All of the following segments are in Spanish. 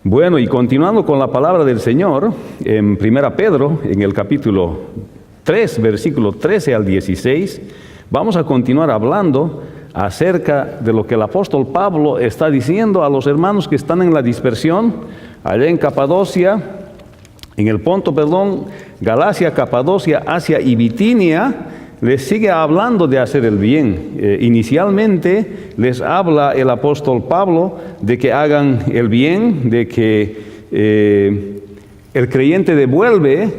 Bueno, y continuando con la palabra del Señor, en 1 Pedro, en el capítulo 3, versículo 13 al 16, vamos a continuar hablando acerca de lo que el apóstol Pablo está diciendo a los hermanos que están en la dispersión, allá en Capadocia, en el Ponto, Galacia, Capadocia, Asia y Bitinia. Les sigue hablando de hacer el bien. Inicialmente les habla el apóstol Pablo de que hagan el bien, de que el creyente devuelve,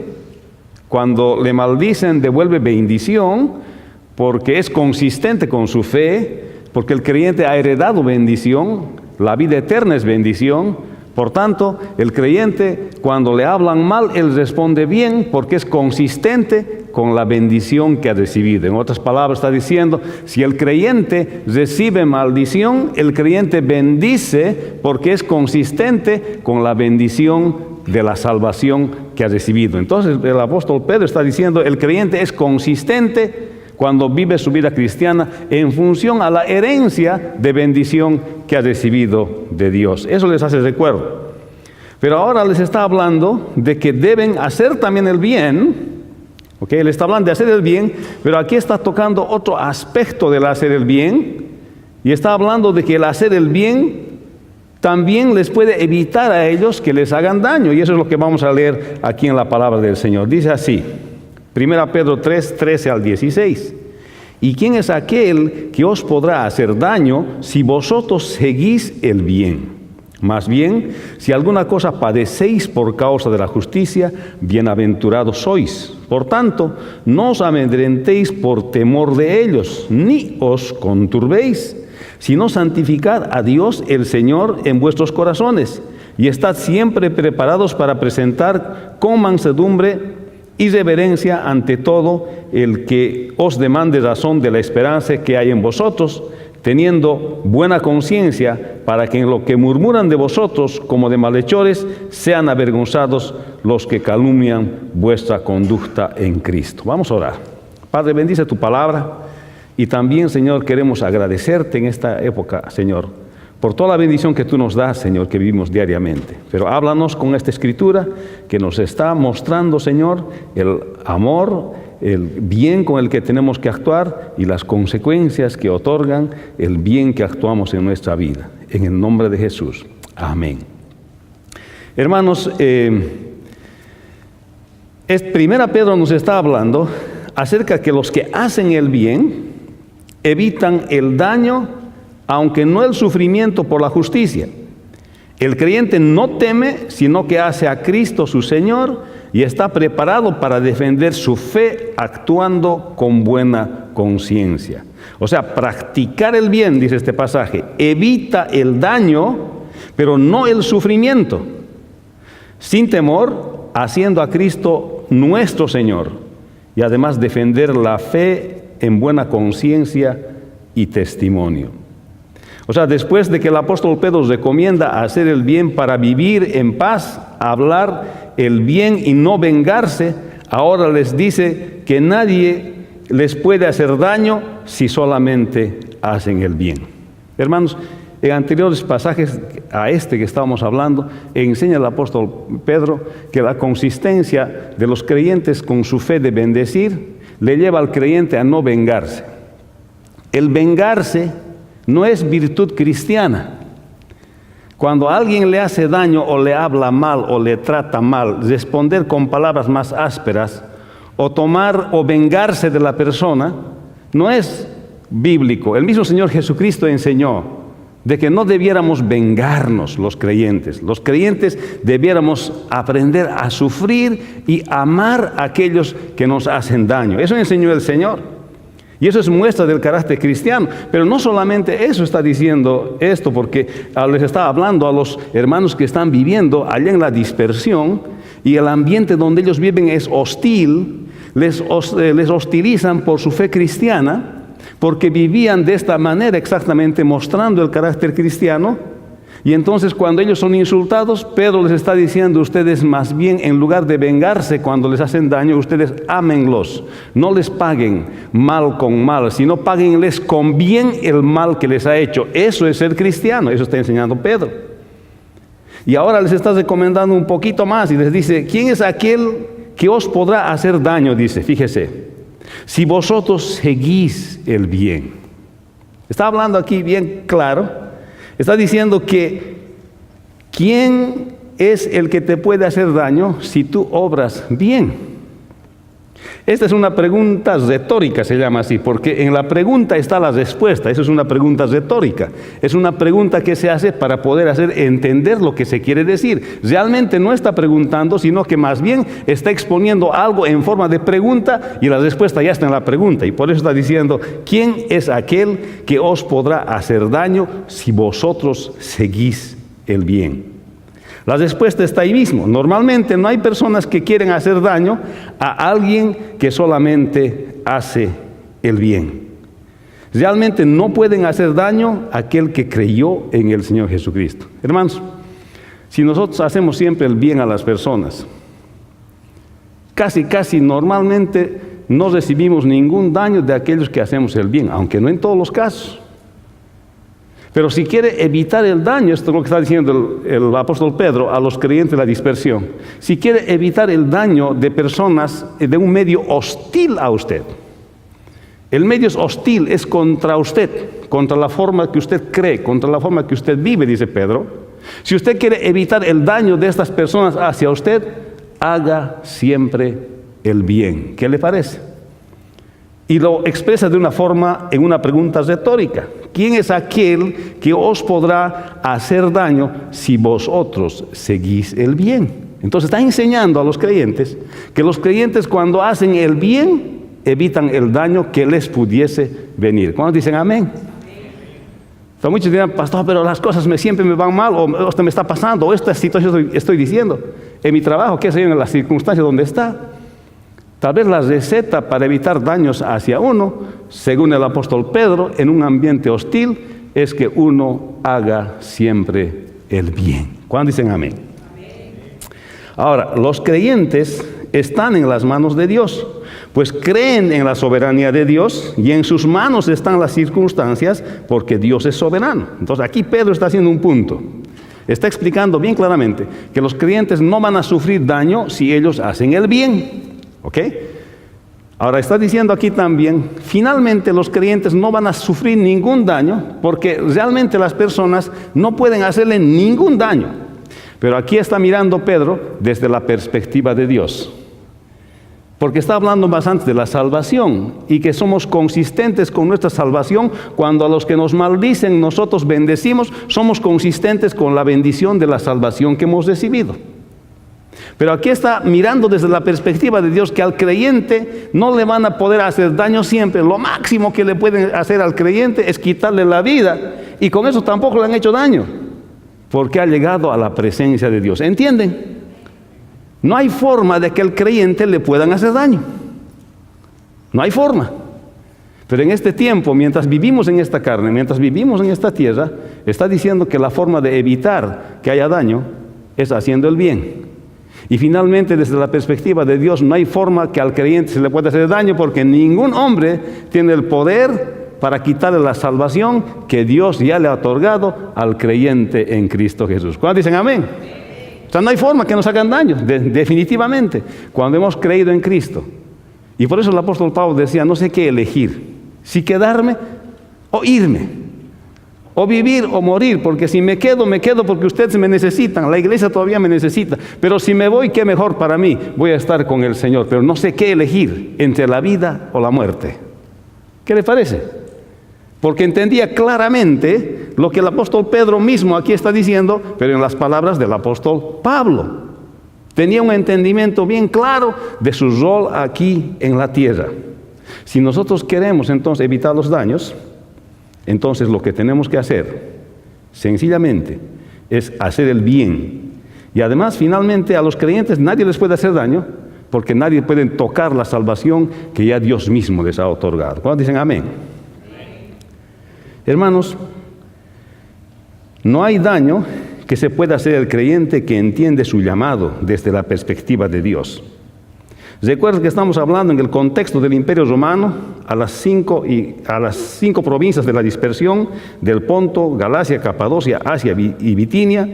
cuando le maldicen, devuelve bendición, porque es consistente con su fe, porque el creyente ha heredado bendición, la vida eterna es bendición. Por tanto, el creyente, cuando le hablan mal, él responde bien porque es consistente con la bendición que ha recibido. En otras palabras, está diciendo, si el creyente recibe maldición, el creyente bendice porque es consistente con la bendición de la salvación que ha recibido. Entonces, el apóstol Pedro está diciendo, el creyente es consistente cuando vive su vida cristiana en función a la herencia de bendición que ha recibido de Dios. Eso les hace recuerdo. Pero ahora les está hablando de que deben hacer también el bien. ¿Okay? Él está hablando de hacer el bien, pero aquí está tocando otro aspecto del hacer el bien. Y está hablando de que el hacer el bien también les puede evitar a ellos que les hagan daño. Y eso es lo que vamos a leer aquí en la palabra del Señor. Dice así. 1 Pedro 3, 13 al 16. ¿Y quién es aquel que os podrá hacer daño si vosotros seguís el bien? Más bien, si alguna cosa padecéis por causa de la justicia, bienaventurados sois. Por tanto, no os amedrentéis por temor de ellos, ni os conturbéis, sino santificad a Dios el Señor en vuestros corazones, y estad siempre preparados para presentar con mansedumbre y reverencia ante todo el que os demande razón de la esperanza que hay en vosotros, teniendo buena conciencia, para que en lo que murmuran de vosotros como de malhechores sean avergonzados los que calumnian vuestra conducta en Cristo. Vamos a orar. Padre, bendice tu palabra, y también, Señor, queremos agradecerte en esta época, Señor, por toda la bendición que tú nos das, Señor, que vivimos diariamente. Pero háblanos con esta escritura que nos está mostrando, Señor, el amor, el bien con el que tenemos que actuar y las consecuencias que otorgan el bien que actuamos en nuestra vida. En el nombre de Jesús. Amén. Hermanos, 1 Pedro nos está hablando acerca de que los que hacen el bien evitan el daño, aunque no el sufrimiento por la justicia. El creyente no teme, sino que hace a Cristo su Señor y está preparado para defender su fe actuando con buena conciencia. O sea, practicar el bien, dice este pasaje, evita el daño, pero no el sufrimiento. Sin temor, haciendo a Cristo nuestro Señor y además defender la fe en buena conciencia y testimonio. O sea, después de que el apóstol Pedro recomienda hacer el bien para vivir en paz, hablar el bien y no vengarse, ahora les dice que nadie les puede hacer daño si solamente hacen el bien. Hermanos, en anteriores pasajes a este que estábamos hablando, enseña el apóstol Pedro que la consistencia de los creyentes con su fe de bendecir le lleva al creyente a no vengarse. El vengarse no es virtud cristiana. Cuando alguien le hace daño o le habla mal o le trata mal, responder con palabras más ásperas o tomar o vengarse de la persona no es bíblico. El mismo Señor Jesucristo enseñó de que no debiéramos vengarnos los creyentes. Los creyentes debiéramos aprender a sufrir y amar a aquellos que nos hacen daño. Eso enseñó el Señor. Y eso es muestra del carácter cristiano. Pero no solamente eso está diciendo esto, porque les está hablando a los hermanos que están viviendo allá en la dispersión, y el ambiente donde ellos viven es hostil, les hostilizan por su fe cristiana, porque vivían de esta manera exactamente mostrando el carácter cristiano, Y entonces cuando ellos son insultados, Pedro les está diciendo, ustedes más bien en lugar de vengarse cuando les hacen daño, ustedes ámenlos, no les paguen mal con mal, sino páguenles con bien el mal que les ha hecho. Eso es ser cristiano, eso está enseñando Pedro. Y ahora les está recomendando un poquito más y les dice, ¿quién es aquel que os podrá hacer daño? Dice, fíjese, si vosotros seguís el bien. Está hablando aquí bien claro. Está diciendo que ¿quién es el que te puede hacer daño si tú obras bien? Esta es una pregunta retórica, se llama así, porque en la pregunta está la respuesta. Eso es una pregunta retórica. Es una pregunta que se hace para poder hacer entender lo que se quiere decir. Realmente no está preguntando, sino que más bien está exponiendo algo en forma de pregunta y la respuesta ya está en la pregunta. Y por eso está diciendo, ¿quién es aquel que os podrá hacer daño si vosotros seguís el bien? La respuesta está ahí mismo. Normalmente no hay personas que quieren hacer daño a alguien que solamente hace el bien. Realmente no pueden hacer daño a aquel que creyó en el Señor Jesucristo. Hermanos, si nosotros hacemos siempre el bien a las personas, casi normalmente no recibimos ningún daño de aquellos que hacemos el bien, aunque no en todos los casos. Pero si quiere evitar el daño, esto es lo que está diciendo el apóstol Pedro a los creyentes de la dispersión, si quiere evitar el daño de personas de un medio hostil a usted, el medio es hostil, es contra usted, contra la forma que usted cree, contra la forma que usted vive, dice Pedro. Si usted quiere evitar el daño de estas personas hacia usted, haga siempre el bien. ¿Qué le parece? Y lo expresa de una forma en una pregunta retórica. ¿Quién es aquel que os podrá hacer daño si vosotros seguís el bien? Entonces está enseñando a los creyentes que los creyentes cuando hacen el bien evitan el daño que les pudiese venir. ¿Cuántos dicen amén? Entonces muchos dirán, pastor, pero las cosas siempre me van mal, o esto me está pasando, o esta situación estoy diciendo. En mi trabajo, qué sé yo, en las circunstancias donde está. Tal vez la receta para evitar daños hacia uno, según el apóstol Pedro, en un ambiente hostil, es que uno haga siempre el bien. ¿Cuántos dicen amén? Ahora, los creyentes están en las manos de Dios, pues creen en la soberanía de Dios y en sus manos están las circunstancias porque Dios es soberano. Entonces aquí Pedro está haciendo un punto. Está explicando bien claramente que los creyentes no van a sufrir daño si ellos hacen el bien. ¿Ok? Ahora está diciendo aquí también, finalmente los creyentes no van a sufrir ningún daño porque realmente las personas no pueden hacerle ningún daño. Pero aquí está mirando Pedro desde la perspectiva de Dios. Porque está hablando bastante de la salvación y que somos consistentes con nuestra salvación cuando a los que nos maldicen nosotros bendecimos, somos consistentes con la bendición de la salvación que hemos recibido. Pero aquí está mirando desde la perspectiva de Dios que al creyente no le van a poder hacer daño siempre. Lo máximo que le pueden hacer al creyente es quitarle la vida y con eso tampoco le han hecho daño porque ha llegado a la presencia de Dios. ¿Entienden? No hay forma de que al creyente le puedan hacer daño. No hay forma. Pero en este tiempo, mientras vivimos en esta carne, mientras vivimos en esta tierra, está diciendo que la forma de evitar que haya daño es haciendo el bien. Y finalmente, desde la perspectiva de Dios, no hay forma que al creyente se le pueda hacer daño porque ningún hombre tiene el poder para quitarle la salvación que Dios ya le ha otorgado al creyente en Cristo Jesús. ¿Cuántos dicen amén? O sea, no hay forma que nos hagan daño, definitivamente, cuando hemos creído en Cristo. Y por eso el apóstol Pablo decía, no sé qué elegir, si quedarme o irme. O vivir o morir, porque si me quedo porque ustedes me necesitan, la iglesia todavía me necesita, pero si me voy, qué mejor para mí, voy a estar con el Señor, pero no sé qué elegir entre la vida o la muerte. ¿Qué le parece? Porque entendía claramente lo que el apóstol Pedro mismo aquí está diciendo, pero en las palabras del apóstol Pablo. Tenía un entendimiento bien claro de su rol aquí en la tierra. Si nosotros queremos entonces evitar los daños, entonces lo que tenemos que hacer, sencillamente, es hacer el bien. Y además, finalmente, a los creyentes nadie les puede hacer daño, porque nadie puede tocar la salvación que ya Dios mismo les ha otorgado. ¿Cuántos dicen amén? Hermanos, No hay daño que se pueda hacer el creyente que entiende su llamado desde la perspectiva de Dios. Recuerda que estamos hablando en el contexto del Imperio Romano a las cinco provincias de la dispersión del Ponto, Galacia, Capadocia, Asia y Bitinia.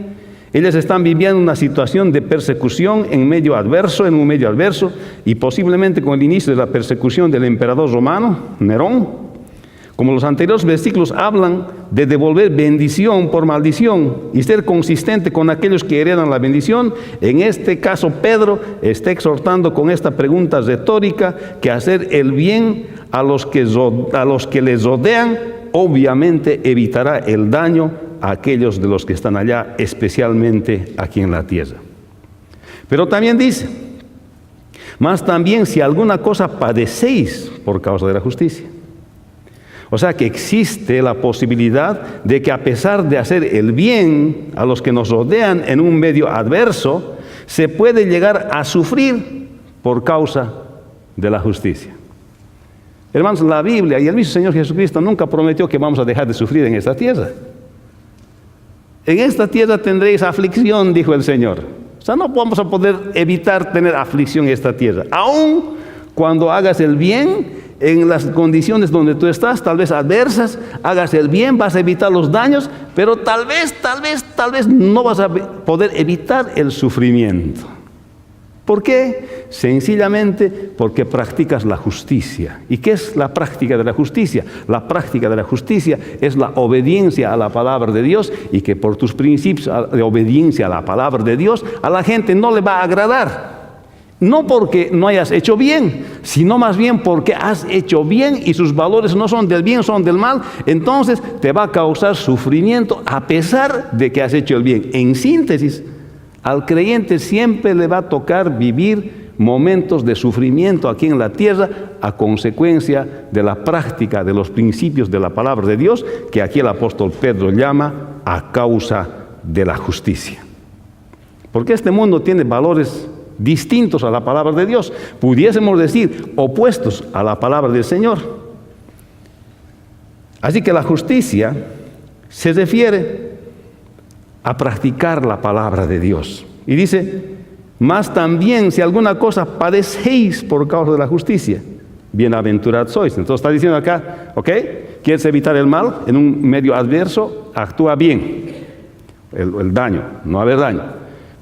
Ellas están viviendo una situación de persecución en un medio adverso, y posiblemente con el inicio de la persecución del emperador romano, Nerón. Como los anteriores versículos hablan de devolver bendición por maldición y ser consistente con aquellos que heredan la bendición, en este caso Pedro está exhortando con esta pregunta retórica que hacer el bien a los que les rodean obviamente evitará el daño a aquellos de los que están allá, especialmente aquí en la tierra. Pero también dice, mas también si alguna cosa padecéis por causa de la justicia. O sea que existe la posibilidad de que a pesar de hacer el bien a los que nos rodean en un medio adverso, se puede llegar a sufrir por causa de la justicia. Hermanos, la Biblia y el mismo Señor Jesucristo nunca prometió que vamos a dejar de sufrir en esta tierra. En esta tierra tendréis aflicción, dijo el Señor. O sea, no vamos a poder evitar tener aflicción en esta tierra. Aun cuando hagas el bien, en las condiciones donde tú estás, tal vez adversas, hagas el bien, vas a evitar los daños, pero tal vez no vas a poder evitar el sufrimiento. ¿Por qué? Sencillamente porque practicas la justicia. ¿Y qué es la práctica de la justicia? La práctica de la justicia es la obediencia a la palabra de Dios, y que por tus principios de obediencia a la palabra de Dios, a la gente no le va a agradar. No porque no hayas hecho bien, sino más bien porque has hecho bien y sus valores no son del bien, son del mal. Entonces te va a causar sufrimiento a pesar de que has hecho el bien. En síntesis, al creyente siempre le va a tocar vivir momentos de sufrimiento aquí en la tierra a consecuencia de la práctica de los principios de la palabra de Dios, que aquí el apóstol Pedro llama a causa de la justicia. Porque este mundo tiene valores distintos a la palabra de Dios, pudiésemos decir opuestos a la palabra del Señor. Así que la justicia se refiere a practicar la palabra de Dios. Y dice, mas también si alguna cosa padecéis por causa de la justicia, bienaventurados sois. Entonces está diciendo acá, ¿ok? ¿Quieres evitar el mal en un medio adverso? Actúa bien. El daño, no haber daño.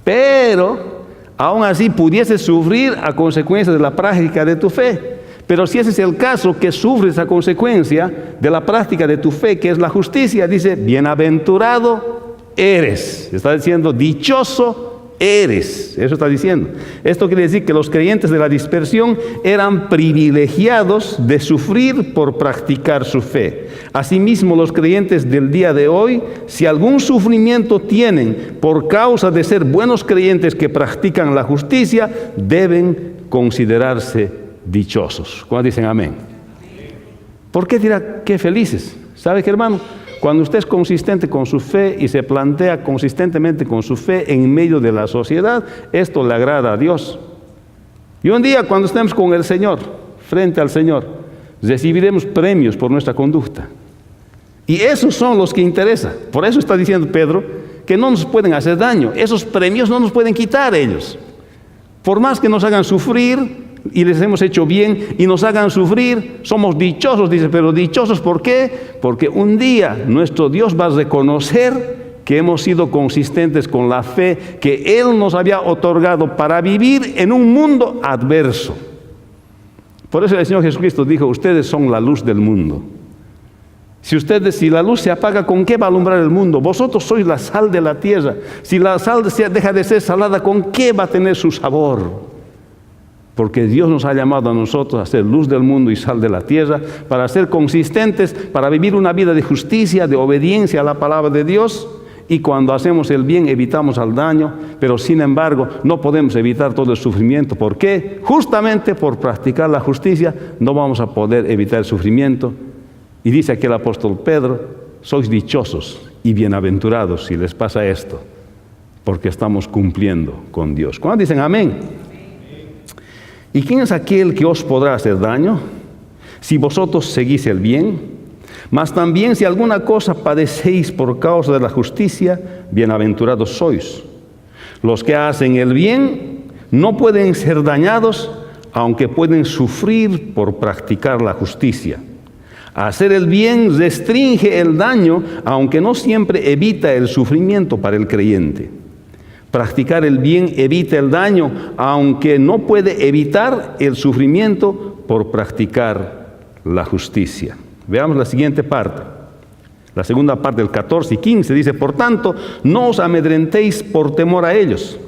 Pero aún así pudiese sufrir a consecuencia de la práctica de tu fe. Pero si ese es el caso, que sufres a consecuencia de la práctica de tu fe, que es la justicia, dice, bienaventurado eres. Está diciendo, dichoso eres. Eso está diciendo. Esto quiere decir que los creyentes de la dispersión eran privilegiados de sufrir por practicar su fe. Asimismo, los creyentes del día de hoy, si algún sufrimiento tienen por causa de ser buenos creyentes que practican la justicia, deben considerarse dichosos. ¿Cuántos dicen amén? ¿Por qué dirá qué felices? ¿Sabe qué, hermano? Cuando usted es consistente con su fe y se plantea consistentemente con su fe en medio de la sociedad, esto le agrada a Dios. Y un día, cuando estemos con el Señor, frente al Señor, recibiremos premios por nuestra conducta. Y esos son los que interesan. Por eso está diciendo Pedro que no nos pueden hacer daño. Esos premios no nos pueden quitar ellos. Por más que nos hagan sufrir y les hemos hecho bien y nos hagan sufrir, somos dichosos, dice, pero dichosos ¿por qué? Porque un día nuestro Dios va a reconocer que hemos sido consistentes con la fe que Él nos había otorgado para vivir en un mundo adverso. Por eso el Señor Jesucristo dijo, ustedes son la luz del mundo. Si la luz se apaga, ¿con qué va a alumbrar el mundo? Vosotros sois la sal de la tierra. Si la sal deja de ser salada, ¿con qué va a tener su sabor? Porque Dios nos ha llamado a nosotros a ser luz del mundo y sal de la tierra, para ser consistentes, para vivir una vida de justicia, de obediencia a la palabra de Dios. Y cuando hacemos el bien evitamos el daño, pero sin embargo no podemos evitar todo el sufrimiento. ¿Por qué? Justamente por practicar la justicia no vamos a poder evitar el sufrimiento. Y dice aquí el apóstol Pedro, sois dichosos y bienaventurados si les pasa esto, porque estamos cumpliendo con Dios. ¿Cuántos dicen amén? ¿Y quién es aquel que os podrá hacer daño si vosotros seguís el bien? Mas también si alguna cosa padecéis por causa de la justicia, bienaventurados sois. Los que hacen el bien no pueden ser dañados, aunque pueden sufrir por practicar la justicia. Hacer el bien restringe el daño, aunque no siempre evita el sufrimiento para el creyente. Practicar el bien evita el daño, aunque no puede evitar el sufrimiento por practicar la justicia. Veamos la siguiente parte. La segunda parte del 14 y 15 dice: por tanto, no os amedrentéis por temor a ellos,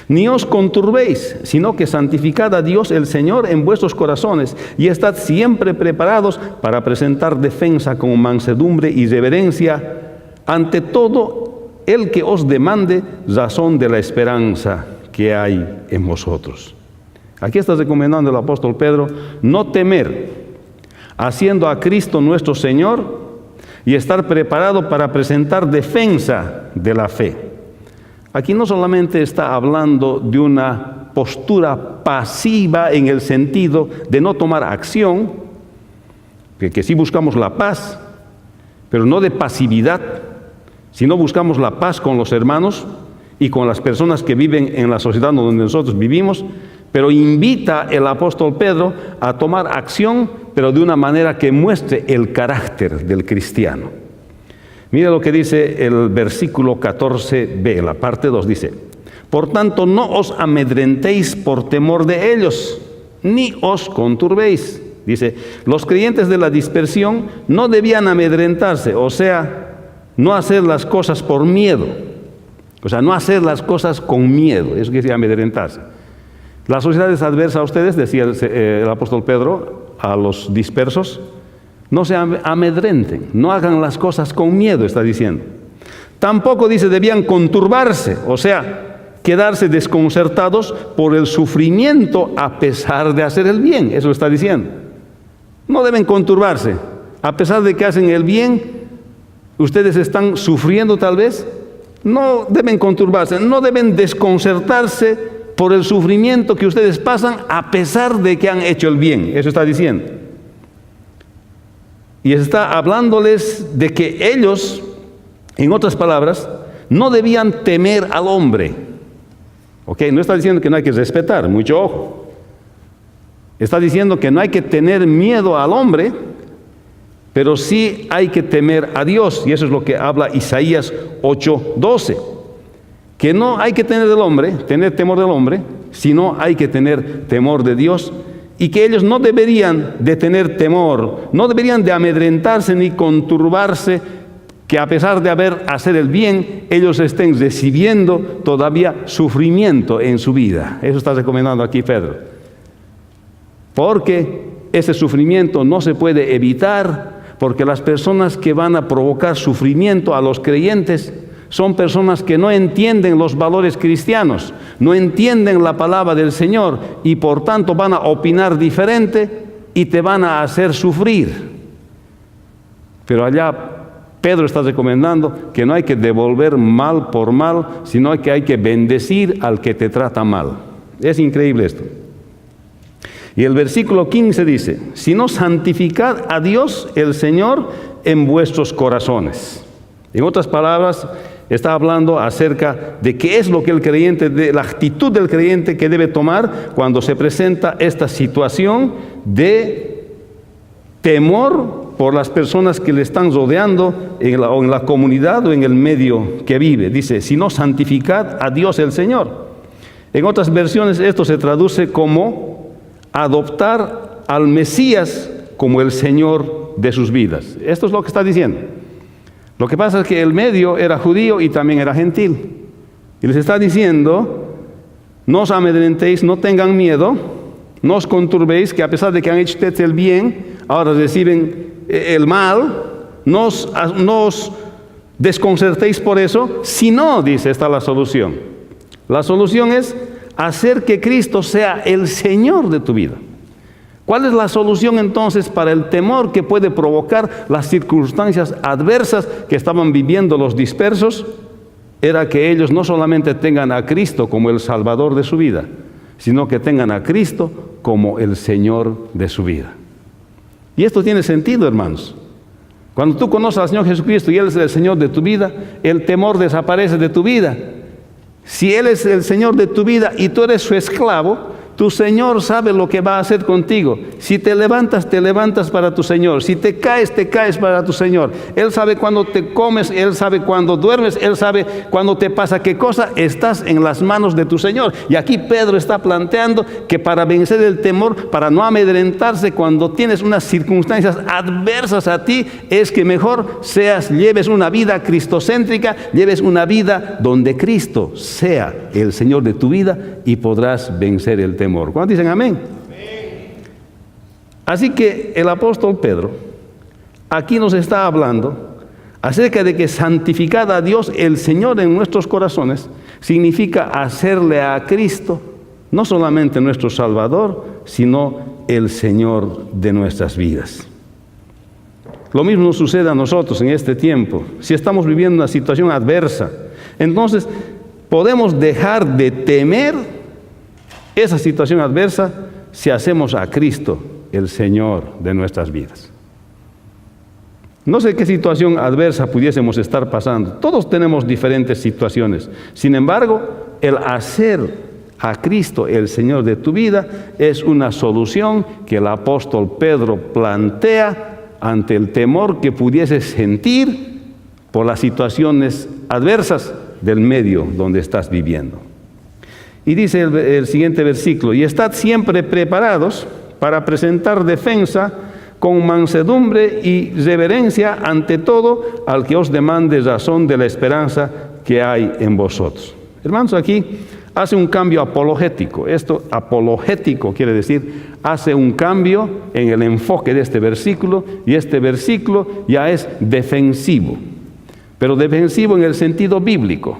ni os conturbéis, sino que santificad a Dios el Señor en vuestros corazones, y estad siempre preparados para presentar defensa con mansedumbre y reverencia ante todo el que os demande razón de la esperanza que hay en vosotros. Aquí está recomendando el apóstol Pedro no temer, haciendo a Cristo nuestro Señor y estar preparado para presentar defensa de la fe. Aquí no solamente está hablando de una postura pasiva en el sentido de no tomar acción, que sí buscamos la paz, pero no de pasividad, sino buscamos la paz con los hermanos y con las personas que viven en la sociedad donde nosotros vivimos, pero invita el apóstol Pedro a tomar acción, pero de una manera que muestre el carácter del cristiano. Mira lo que dice el versículo 14b, la parte 2, dice: por tanto, no os amedrentéis por temor de ellos, ni os conturbéis. Dice, los creyentes de la dispersión no debían amedrentarse, o sea, no hacer las cosas por miedo. O sea, no hacer las cosas con miedo. Eso quiere decir amedrentarse. La sociedad es adversa a ustedes, decía el apóstol Pedro a los dispersos. No se amedrenten, no hagan las cosas con miedo, está diciendo. Tampoco dice debían conturbarse, o sea, quedarse desconcertados por el sufrimiento a pesar de hacer el bien. Eso está diciendo. No deben conturbarse. A pesar de que hacen el bien, ustedes están sufriendo tal vez, no deben conturbarse, no deben desconcertarse por el sufrimiento que ustedes pasan a pesar de que han hecho el bien. Eso está diciendo. Y está hablándoles de que ellos, en otras palabras, no debían temer al hombre. ¿Ok? No está diciendo que no hay que respetar, mucho ojo. Está diciendo que no hay que tener miedo al hombre, pero sí hay que temer a Dios, y eso es lo que habla Isaías 8:12. Que no hay que tener temor del hombre, sino hay que tener temor de Dios, y que ellos no deberían de tener temor, no deberían de amedrentarse ni conturbarse, que a pesar de hacer el bien, ellos estén recibiendo todavía sufrimiento en su vida. Eso está recomendando aquí Pedro. Porque ese sufrimiento no se puede evitar, porque las personas que van a provocar sufrimiento a los creyentes son personas que no entienden los valores cristianos, no entienden la palabra del Señor y por tanto van a opinar diferente y te van a hacer sufrir. Pero allá Pedro está recomendando que no hay que devolver mal por mal, sino que hay que bendecir al que te trata mal. Es increíble esto. Y el versículo 15 dice: sino santificad a Dios el Señor en vuestros corazones. En otras palabras, está hablando acerca de qué es lo que el creyente, de la actitud del creyente que debe tomar cuando se presenta esta situación de temor por las personas que le están rodeando en la comunidad o en el medio que vive. Dice, sino santificad a Dios el Señor. En otras versiones esto se traduce como adoptar al Mesías como el Señor de sus vidas. Esto es lo que está diciendo. Lo que pasa es que el medio era judío y también era gentil. Y les está diciendo, no os amedrentéis, no tengan miedo, no os conturbéis, que a pesar de que han hecho ustedes el bien, ahora reciben el mal, no os desconcertéis por eso, sino, dice, esta es la solución. La solución es hacer que Cristo sea el Señor de tu vida. ¿Cuál es la solución entonces para el temor que puede provocar las circunstancias adversas que estaban viviendo los dispersos? Era que ellos no solamente tengan a Cristo como el Salvador de su vida, sino que tengan a Cristo como el Señor de su vida. Y esto tiene sentido, hermanos. Cuando tú conoces al Señor Jesucristo y Él es el Señor de tu vida, el temor desaparece de tu vida. Si Él es el Señor de tu vida y tú eres su esclavo, tu Señor sabe lo que va a hacer contigo. Si te levantas para tu Señor. Si te caes para tu Señor. Él sabe cuando te comes, Él sabe cuando duermes, Él sabe cuando te pasa qué cosa. Estás en las manos de tu Señor. Y aquí Pedro está planteando que para vencer el temor, para no amedrentarse cuando tienes unas circunstancias adversas a ti, es que mejor lleves una vida cristocéntrica, lleves una vida donde Cristo sea el Señor de tu vida y podrás vencer el temor. ¿Cuántos dicen amén? Amén? Así que el apóstol Pedro aquí nos está hablando acerca de que santificar a Dios el Señor en nuestros corazones significa hacerle a Cristo no solamente nuestro Salvador, sino el Señor de nuestras vidas. Lo mismo nos sucede a nosotros en este tiempo. Si estamos viviendo una situación adversa, entonces podemos dejar de temer esa situación adversa si hacemos a Cristo el Señor de nuestras vidas. No sé qué situación adversa pudiésemos estar pasando. Todos tenemos diferentes situaciones. Sin embargo, el hacer a Cristo el Señor de tu vida es una solución que el apóstol Pedro plantea ante el temor que pudieses sentir por las situaciones adversas del medio donde estás viviendo. Y dice el siguiente versículo: y estad siempre preparados para presentar defensa con mansedumbre y reverencia ante todo al que os demande razón de la esperanza que hay en vosotros. Hermanos, aquí hace un cambio apologético. Esto apologético quiere decir, hace un cambio en el enfoque de este versículo, y este versículo ya es defensivo, pero defensivo en el sentido bíblico.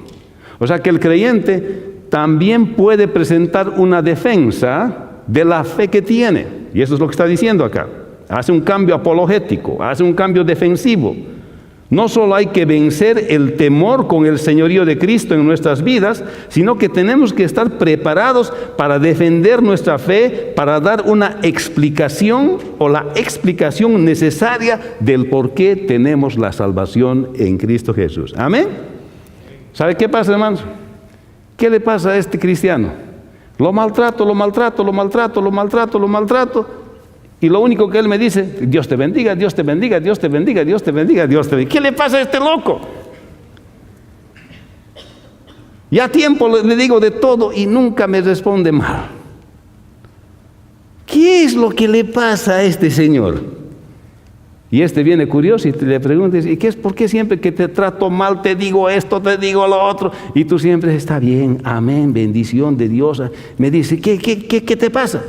O sea que el creyente también puede presentar una defensa de la fe que tiene. Y eso es lo que está diciendo acá. Hace un cambio apologético, hace un cambio defensivo. No solo hay que vencer el temor con el señorío de Cristo en nuestras vidas, sino que tenemos que estar preparados para defender nuestra fe, para dar una explicación o la explicación necesaria del por qué tenemos la salvación en Cristo Jesús. Amén. ¿Sabe qué pasa, hermanos? ¿Qué le pasa a este cristiano? Lo maltrato, y lo único que él me dice: Dios te bendiga, Dios te bendiga, Dios te bendiga, Dios te bendiga, Dios te bendiga. ¿Qué le pasa a este loco? Ya tiempo le digo de todo y nunca me responde mal. ¿Qué es lo que le pasa a este señor? Y este viene curioso y te le preguntas: ¿y qué es? ¿Por qué siempre que te trato mal te digo esto, te digo lo otro? Y tú siempre: está bien, amén, bendición de Dios. Me dice: ¿qué te pasa?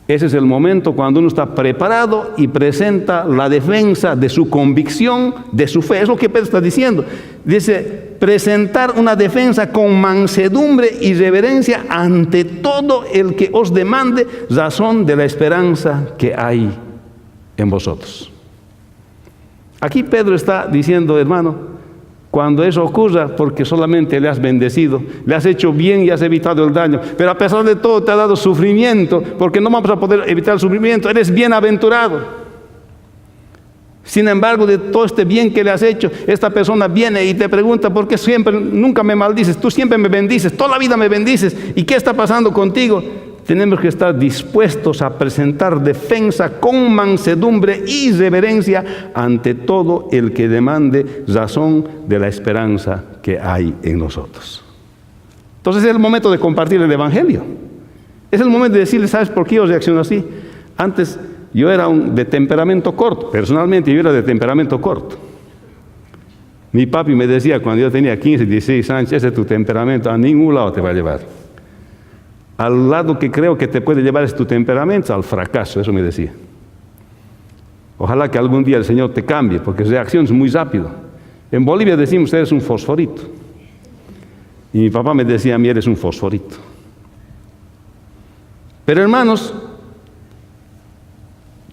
Ese es el momento cuando uno está preparado y presenta la defensa de su convicción, de su fe. Es lo que Pedro está diciendo. Dice: presentar una defensa con mansedumbre y reverencia ante todo el que os demande razón de la esperanza que hay en vosotros. Aquí Pedro está diciendo, hermano, cuando eso ocurra, porque solamente le has bendecido, le has hecho bien y has evitado el daño, pero a pesar de todo te ha dado sufrimiento, porque no vamos a poder evitar el sufrimiento, eres bienaventurado. Sin embargo, de todo este bien que le has hecho, esta persona viene y te pregunta: ¿por qué nunca me maldices? Tú siempre me bendices, toda la vida me bendices, ¿y qué está pasando contigo? Tenemos que estar dispuestos a presentar defensa con mansedumbre y reverencia ante todo el que demande razón de la esperanza que hay en nosotros. Entonces es el momento de compartir el Evangelio. Es el momento de decirle: ¿sabes por qué yo reacciono así? Antes yo era de temperamento corto. Personalmente yo era de temperamento corto. Mi papi me decía cuando yo tenía 15, 16 años: ese es tu temperamento, a ningún lado te va a llevar. Al lado que creo que te puede llevar es tu temperamento, al fracaso, eso me decía. Ojalá que algún día el Señor te cambie, porque reaccionas muy rápido. En Bolivia decimos: eres un fosforito. Y mi papá me decía a mí: eres un fosforito. Pero hermanos,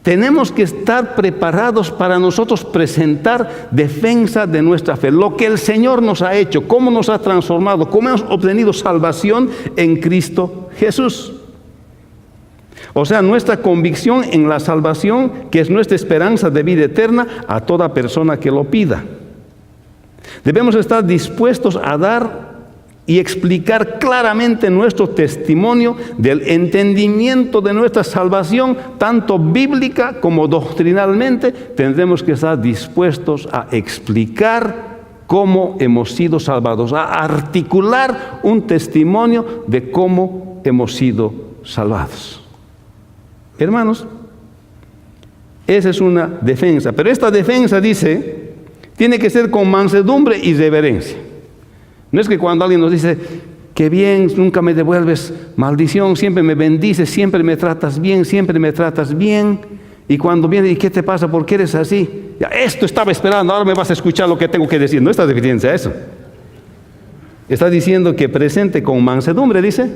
tenemos que estar preparados para nosotros presentar defensa de nuestra fe. Lo que el Señor nos ha hecho, cómo nos ha transformado, cómo hemos obtenido salvación en Cristo Jesús. O sea, nuestra convicción en la salvación, que es nuestra esperanza de vida eterna a toda persona que lo pida. Debemos estar dispuestos a dar y explicar claramente nuestro testimonio del entendimiento de nuestra salvación, tanto bíblica como doctrinalmente. Tendremos que estar dispuestos a explicar cómo hemos sido salvados, a articular un testimonio de cómo hemos sido salvados. Hermanos, esa es una defensa, pero esta defensa, dice, tiene que ser con mansedumbre y reverencia. No es que cuando alguien nos dice, qué bien, nunca me devuelves maldición, siempre me bendices, siempre me tratas bien, y cuando viene, ¿y qué te pasa? ¿Por qué eres así? Ya, esto estaba esperando, ahora me vas a escuchar lo que tengo que decir. No está refiriéndose a eso. Está diciendo que presente con mansedumbre, dice,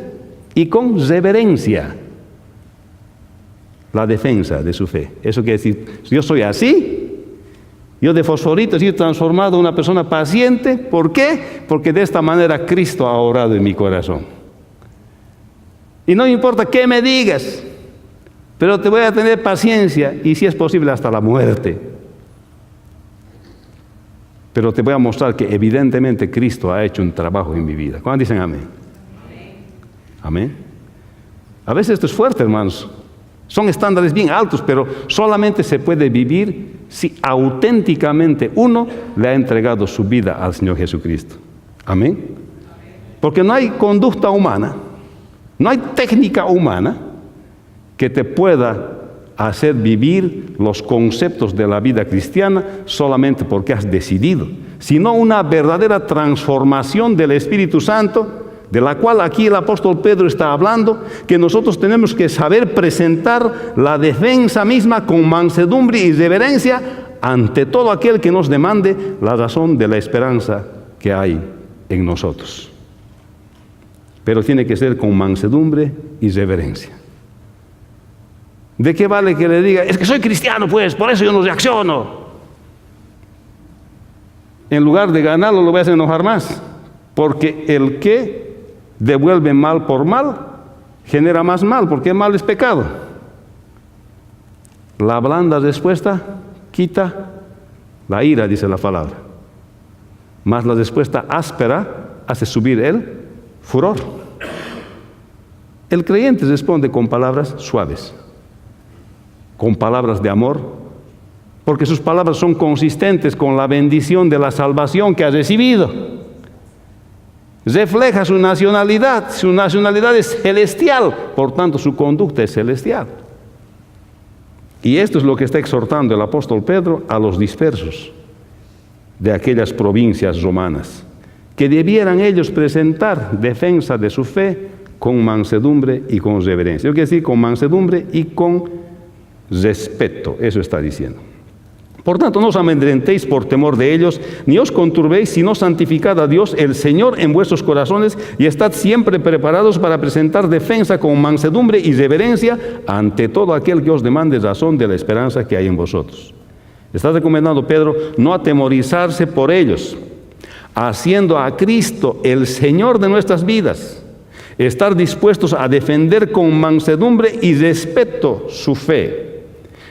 y con reverencia la defensa de su fe. Eso quiere decir, yo soy así, yo de fosforito he sido transformado en una persona paciente. ¿Por qué? Porque de esta manera Cristo ha obrado en mi corazón. Y no importa qué me digas, pero te voy a tener paciencia y si es posible hasta la muerte. Pero te voy a mostrar que evidentemente Cristo ha hecho un trabajo en mi vida. ¿Cuándo dicen amén? Amén. A veces esto es fuerte, hermanos. Son estándares bien altos, pero solamente se puede vivir si auténticamente uno le ha entregado su vida al Señor Jesucristo. Amén. Porque no hay conducta humana, no hay técnica humana que te pueda hacer vivir los conceptos de la vida cristiana solamente porque has decidido, sino una verdadera transformación del Espíritu Santo, de la cual aquí el apóstol Pedro está hablando, que nosotros tenemos que saber presentar la defensa misma con mansedumbre y reverencia ante todo aquel que nos demande la razón de la esperanza que hay en nosotros. Pero tiene que ser con mansedumbre y reverencia. ¿De qué vale que le diga, es que soy cristiano, pues, por eso yo no reacciono? En lugar de ganarlo, lo voy a hacer enojar más. Porque el que devuelve mal por mal, genera más mal, porque el mal es pecado. La blanda respuesta quita la ira, dice la palabra. Mas la respuesta áspera hace subir el furor. El creyente responde con palabras suaves, con palabras de amor, porque sus palabras son consistentes con la bendición de la salvación que ha recibido. Refleja su nacionalidad es celestial, por tanto su conducta es celestial. Y esto es lo que está exhortando el apóstol Pedro a los dispersos de aquellas provincias romanas, que debieran ellos presentar defensa de su fe con mansedumbre y con reverencia. Yo quiero decir con mansedumbre y con respeto, eso está diciendo. Por tanto, no os amedrentéis por temor de ellos, ni os conturbéis, sino santificad a Dios el Señor en vuestros corazones, y estad siempre preparados para presentar defensa con mansedumbre y reverencia ante todo aquel que os demande razón de la esperanza que hay en vosotros. Está recomendando Pedro no atemorizarse por ellos, haciendo a Cristo el Señor de nuestras vidas, estar dispuestos a defender con mansedumbre y respeto su fe.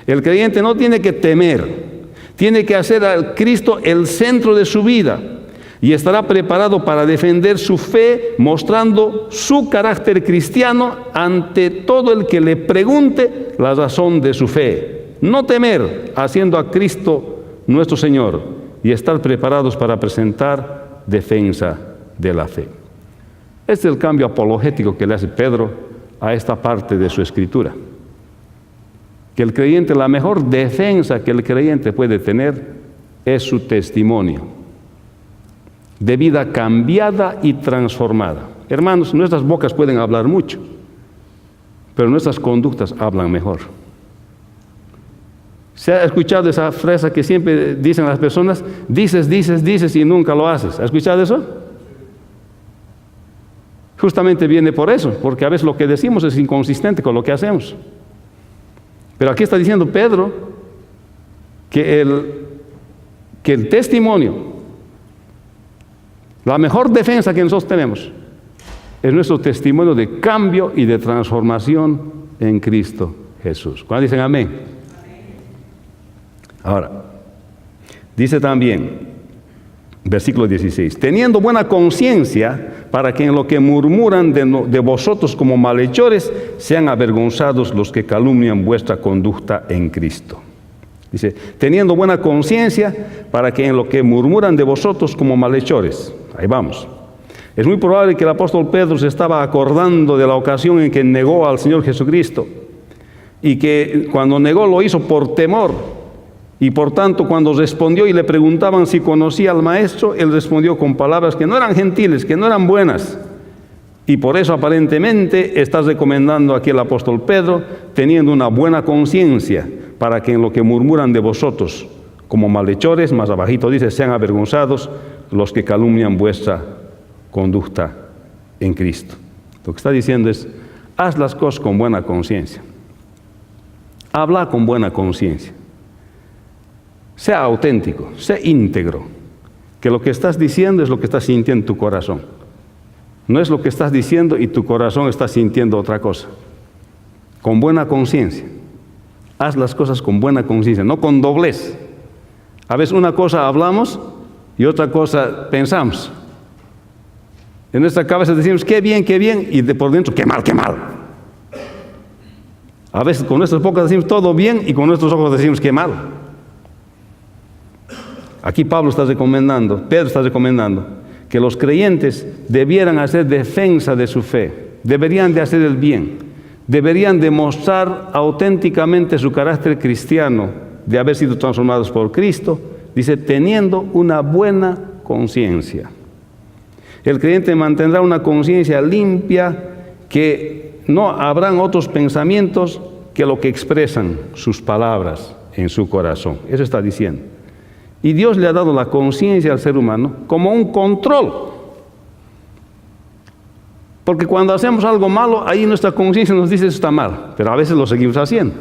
El creyente no tiene que temer, tiene que hacer a Cristo el centro de su vida y estará preparado para defender su fe, mostrando su carácter cristiano ante todo el que le pregunte la razón de su fe. No temer, haciendo a Cristo nuestro Señor y estar preparados para presentar defensa de la fe. Este es el cambio apologético que le hace Pedro a esta parte de su escritura. Que el creyente, la mejor defensa que el creyente puede tener es su testimonio de vida cambiada y transformada. Hermanos, nuestras bocas pueden hablar mucho, pero nuestras conductas hablan mejor. ¿Se ha escuchado esa frase que siempre dicen las personas? Dices y nunca lo haces. ¿Ha escuchado eso? Justamente viene por eso, porque a veces lo que decimos es inconsistente con lo que hacemos. Pero aquí está diciendo Pedro que el testimonio, la mejor defensa que nosotros tenemos, es nuestro testimonio de cambio y de transformación en Cristo Jesús. ¿Cuándo dicen amén? Ahora, dice también, versículo 16, teniendo buena conciencia para que en lo que murmuran de vosotros como malhechores sean avergonzados los que calumnian vuestra conducta en Cristo. Dice, teniendo buena conciencia para que en lo que murmuran de vosotros como malhechores. Ahí vamos. Es muy probable que el apóstol Pedro se estaba acordando de la ocasión en que negó al Señor Jesucristo y que cuando negó lo hizo por temor y por tanto cuando respondió y le preguntaban si conocía al Maestro, él respondió con palabras que no eran gentiles, que no eran buenas. Y por eso aparentemente está recomendando aquí el apóstol Pedro, teniendo una buena conciencia para que en lo que murmuran de vosotros como malhechores, más abajito dice, sean avergonzados los que calumnian vuestra conducta en Cristo. Lo que está diciendo es, haz las cosas con buena conciencia. Habla con buena conciencia. Sea auténtico, sea íntegro. Que lo que estás diciendo es lo que estás sintiendo en tu corazón. No es lo que estás diciendo y tu corazón está sintiendo otra cosa. Con buena conciencia. Haz las cosas con buena conciencia, no con doblez. A veces una cosa hablamos y otra cosa pensamos. En nuestra cabeza decimos, qué bien, y de por dentro, qué mal, qué mal. A veces con nuestras bocas decimos todo bien y con nuestros ojos decimos qué mal. Aquí Pedro está recomendando que los creyentes debieran hacer defensa de su fe, deberían de hacer el bien, deberían demostrar auténticamente su carácter cristiano, de haber sido transformados por Cristo, dice, teniendo una buena conciencia. El creyente mantendrá una conciencia limpia, que no habrán otros pensamientos que lo que expresan sus palabras en su corazón. Eso está diciendo. Y Dios le ha dado la conciencia al ser humano como un control. Porque cuando hacemos algo malo, ahí nuestra conciencia nos dice eso está mal, pero a veces lo seguimos haciendo.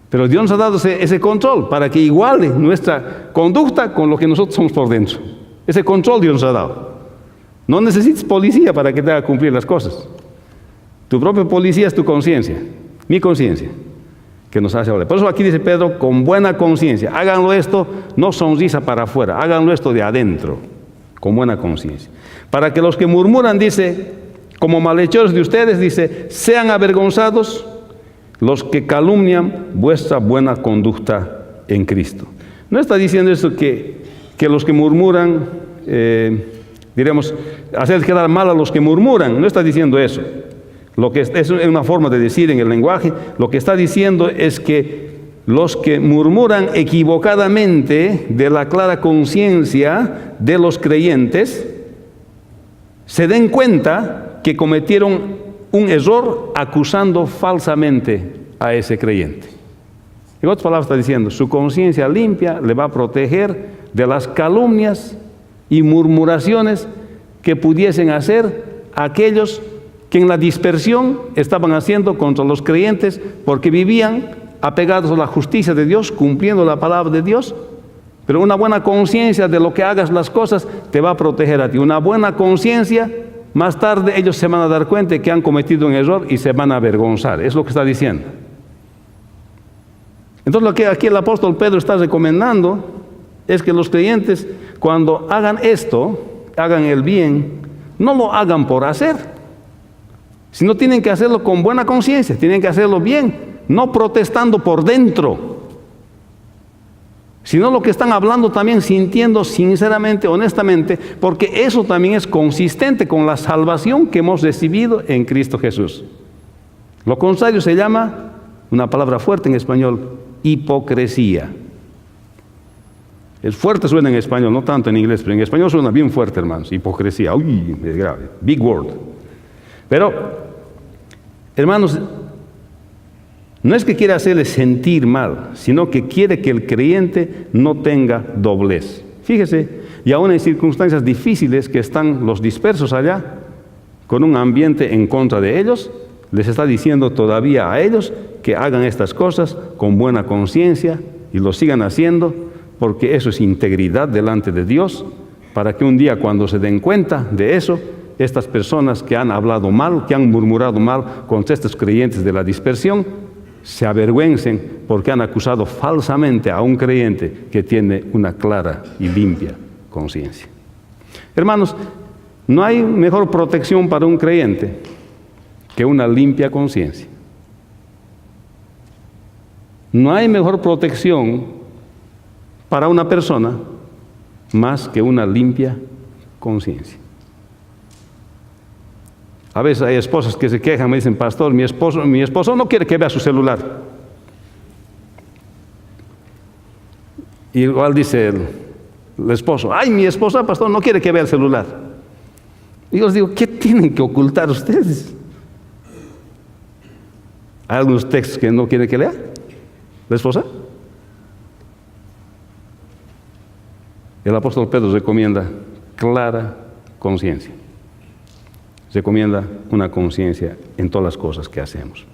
Pero Dios nos ha dado ese control para que iguale nuestra conducta con lo que nosotros somos por dentro. Ese control Dios nos ha dado. No necesitas policía para que te haga cumplir las cosas. Tu propia policía es tu conciencia, mi conciencia, que nos hace hablar. Por eso aquí dice Pedro, con buena conciencia. Háganlo esto, no sonrisa para afuera, háganlo esto de adentro, con buena conciencia. Para que los que murmuran, dice, como malhechores de ustedes, dice, sean avergonzados los que calumnian vuestra buena conducta en Cristo. No está diciendo esto que los que murmuran, diremos, hacer quedar mal a los que murmuran, no está diciendo eso. Lo que es una forma de decir en el lenguaje, lo que está diciendo es que los que murmuran equivocadamente de la clara conciencia de los creyentes, se den cuenta que cometieron un error acusando falsamente a ese creyente. En otras palabras está diciendo, su conciencia limpia le va a proteger de las calumnias y murmuraciones que pudiesen hacer aquellos que en la dispersión estaban haciendo contra los creyentes porque vivían apegados a la justicia de Dios, cumpliendo la palabra de Dios. Pero una buena conciencia de lo que hagas las cosas te va a proteger a ti. Una buena conciencia, más tarde ellos se van a dar cuenta de que han cometido un error y se van a avergonzar. Es lo que está diciendo. Entonces lo que aquí el apóstol Pedro está recomendando es que los creyentes, cuando hagan esto, hagan el bien, no lo hagan por hacer, sino tienen que hacerlo con buena conciencia, tienen que hacerlo bien, no protestando por dentro, sino lo que están hablando también sintiendo sinceramente, honestamente, porque eso también es consistente con la salvación que hemos recibido en Cristo Jesús. Lo contrario se llama, una palabra fuerte en español, hipocresía. Es fuerte, suena en español, no tanto en inglés, pero en español suena bien fuerte, hermanos. Hipocresía, uy, es grave, big word. Pero, hermanos, no es que quiera hacerle sentir mal, sino que quiere que el creyente no tenga doblez. Fíjese, y aún en circunstancias difíciles que están los dispersos allá, con un ambiente en contra de ellos, les está diciendo todavía a ellos que hagan estas cosas con buena conciencia y lo sigan haciendo, porque eso es integridad delante de Dios, para que un día cuando se den cuenta de eso, estas personas que han hablado mal, que han murmurado mal contra estos creyentes de la dispersión, se avergüencen porque han acusado falsamente a un creyente que tiene una clara y limpia conciencia. Hermanos, no hay mejor protección para un creyente que una limpia conciencia. No hay mejor protección para una persona más que una limpia conciencia. A veces hay esposas que se quejan, me dicen, pastor, mi esposo no quiere que vea su celular. Y igual dice el esposo, ay, mi esposa, pastor, no quiere que vea el celular. Y yo les digo, ¿qué tienen que ocultar ustedes? ¿Hay algunos textos que no quiere que lea la esposa? El apóstol Pedro recomienda clara conciencia. Recomienda una conciencia en todas las cosas que hacemos.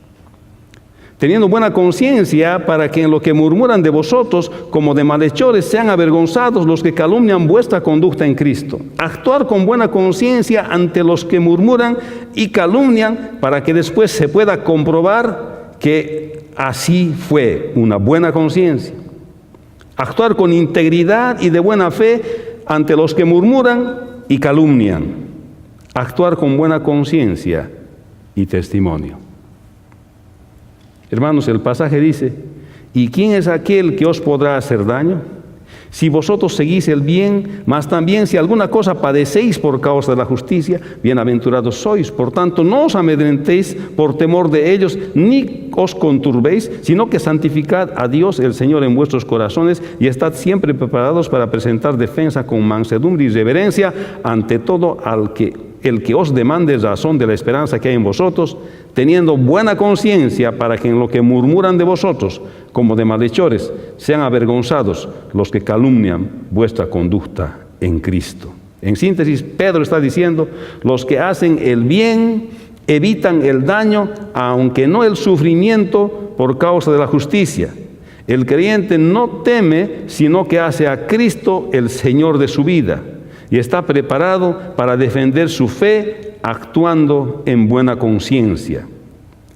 Teniendo buena conciencia para que en lo que murmuran de vosotros como de malhechores sean avergonzados los que calumnian vuestra conducta en Cristo. Actuar con buena conciencia ante los que murmuran y calumnian para que después se pueda comprobar que así fue una buena conciencia. Actuar con integridad y de buena fe ante los que murmuran y calumnian. Actuar con buena conciencia y testimonio. Hermanos, el pasaje dice, ¿y quién es aquel que os podrá hacer daño? Si vosotros seguís el bien, mas también si alguna cosa padecéis por causa de la justicia, bienaventurados sois. Por tanto, no os amedrentéis por temor de ellos, ni os conturbéis, sino que santificad a Dios el Señor en vuestros corazones y estad siempre preparados para presentar defensa con mansedumbre y reverencia ante todo el que os demande razón de la esperanza que hay en vosotros, teniendo buena conciencia para que en lo que murmuran de vosotros, como de malhechores, sean avergonzados los que calumnian vuestra conducta en Cristo. En síntesis, Pedro está diciendo, los que hacen el bien evitan el daño, aunque no el sufrimiento por causa de la justicia. El creyente no teme, sino que hace a Cristo el Señor de su vida y está preparado para defender su fe actuando en buena conciencia.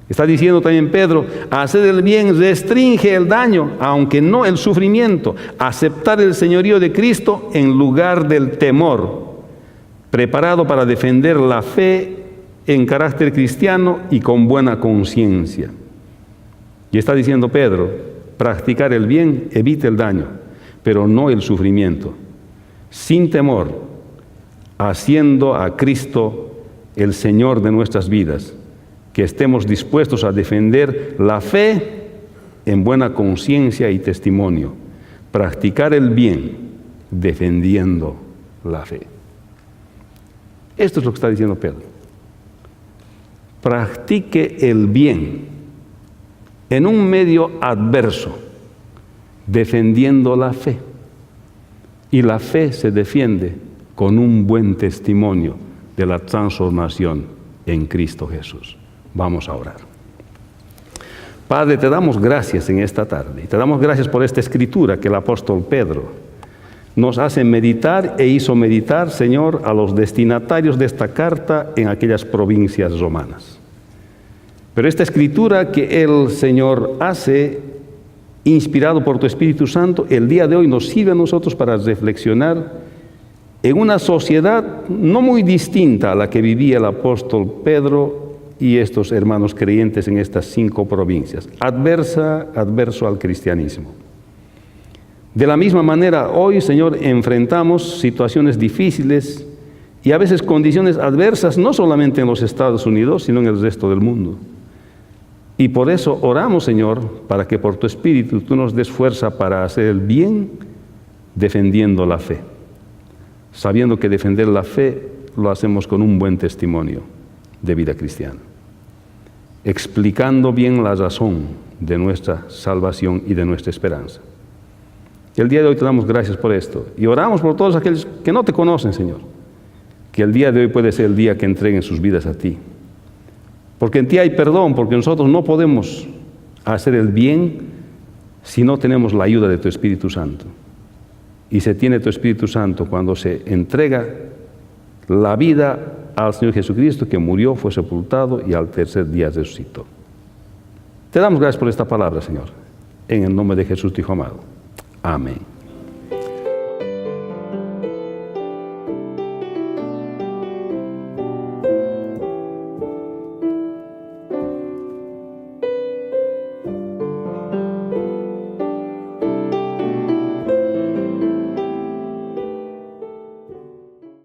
Está diciendo también Pedro, hacer el bien restringe el daño, aunque no el sufrimiento. Aceptar el señorío de Cristo en lugar del temor. Preparado para defender la fe en carácter cristiano y con buena conciencia. Y está diciendo Pedro, practicar el bien evita el daño, pero no el sufrimiento. Sin temor, haciendo a Cristo el Señor de nuestras vidas, que estemos dispuestos a defender la fe en buena conciencia y testimonio, practicar el bien defendiendo la fe. Esto es lo que está diciendo Pedro. Practique el bien en un medio adverso, defendiendo la fe. Y la fe se defiende con un buen testimonio de la transformación en Cristo Jesús. Vamos a orar. Padre, te damos gracias en esta tarde. Y te damos gracias por esta escritura que el apóstol Pedro nos hace meditar e hizo meditar, Señor, a los destinatarios de esta carta en aquellas provincias romanas. Pero esta escritura que el Señor hace, inspirado por tu Espíritu Santo, el día de hoy nos sirve a nosotros para reflexionar en una sociedad no muy distinta a la que vivía el apóstol Pedro y estos hermanos creyentes en estas 5 provincias, adverso al cristianismo. De la misma manera, hoy, Señor, enfrentamos situaciones difíciles y a veces condiciones adversas, no solamente en los Estados Unidos, sino en el resto del mundo. Y por eso oramos, Señor, para que por tu Espíritu tú nos des fuerza para hacer el bien, defendiendo la fe. Sabiendo que defender la fe lo hacemos con un buen testimonio de vida cristiana. Explicando bien la razón de nuestra salvación y de nuestra esperanza. El día de hoy te damos gracias por esto. Y oramos por todos aquellos que no te conocen, Señor. Que el día de hoy puede ser el día que entreguen sus vidas a ti. Porque en ti hay perdón, porque nosotros no podemos hacer el bien si no tenemos la ayuda de tu Espíritu Santo. Y se tiene tu Espíritu Santo cuando se entrega la vida al Señor Jesucristo, que murió, fue sepultado y al tercer día resucitó. Te damos gracias por esta palabra, Señor. En el nombre de Jesús, tu Hijo amado. Amén.